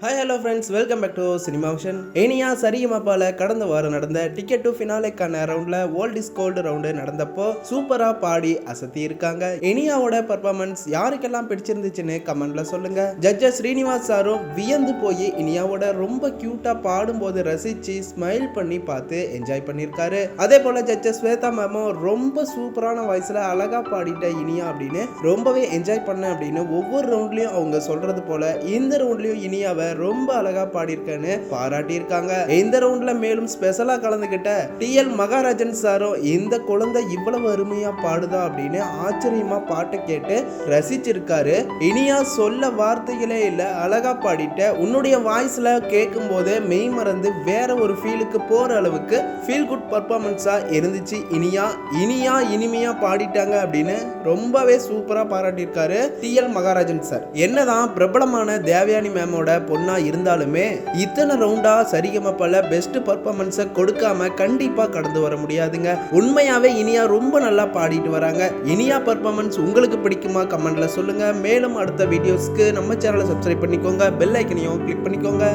Hi hello friends, welcome back to cinema action. Iniya சரிகமபால கடந்த வாரம் நடந்த டிக்கெட் டு ஃபினாலேக்கான ரவுண்ட்ல ஓல்ட் இஸ் கோல்டு ரவுண்டு நடந்தப்போ சூப்பரா பாடி அசத்தி இருக்காங்க. இனியாவோட பர்ஃபார்மன்ஸ் யாருக்கெல்லாம் பிடிச்சிருந்துச்சுன்னு கமெண்ட்ல சொல்லுங்க. ஜட்ஜஸ் ஸ்ரீனிவாஸ் சாரும் வியந்து போய் இனியாவோட ரொம்ப கியூட்டா பாடும்போது ரசிச்சு ஸ்மைல் பண்ணி பார்த்து என்ஜாய் பண்ணியிருக்காரு. அதே போல ஜட்ஜஸ் ஸ்வேதா மேமும் ரொம்ப சூப்பரான வாய்ஸ்ல அழகா பாடிட்ட இனியா அப்படின்னு ரொம்பவே என்ஜாய் பண்ண அப்படின்னு ஒவ்வொரு ரவுண்ட்லயும் அவங்க சொல்றது போல இந்த ரவுண்ட்லயும் இனியாவை ரொம்ப அழகா பாடியிருக்கேன்னு பாராட்டி இருக்காங்க. இந்த ரவுண்ட்ல மேலும் ஸ்பெஷலா கலந்துகிட்ட டிஎல் மகாராஜன் சாரும் இந்த குழந்தை இவ்வளவு அருமையா பாடுதா அப்படின்னு ஆச்சரியமா பாட்டை கேட்டு ரசிச்சிருக்காரு. இனியா சொல்ல வார்த்தைகளே இல்ல, அழகா பாடிட்ட, உன்னுடைய வாய்ஸ்ல கேட்கும் போது மெய் மறந்து வேற ஒரு ஃபீலுக்கு போற அளவுக்கு ஃபீல் குட் பர்ஃபார்மன்ஸா இருந்துச்சு. இனியா இனிமையா பாடிட்டாங்க அப்படின்னு ரொம்பவே சூப்பரா பாராட்டியிருக்காரு டிஎல் மகாராஜன் சார். என்னதான் பிரபலமான தேவயானி மேமோட பொண்ணா இருந்தாலுமே இத்தனை ரவுண்டா சரிகமபால பெஸ்ட் பர்ஃபார்மன்ஸை கொடுக்காம கண்டிப்பா கடந்து வர முடியாதுங்க. உண்மையாவே இனியா ரொம்ப நல்லா பாடிட்டு வராங்க. இனியா பர்ஃபார்மன்ஸ் உங்களுக்கு பிடிக்குமா கமெண்ட்ல சொல்லுங்க. மேலும் அடுத்த வீடியோஸ்க்கு நம்ம சேனலை சப்ஸ்கிரைப் பண்ணிக்கோங்க, பெல் ஐக்கனையும் கிளிக் பண்ணிக்கோங்க.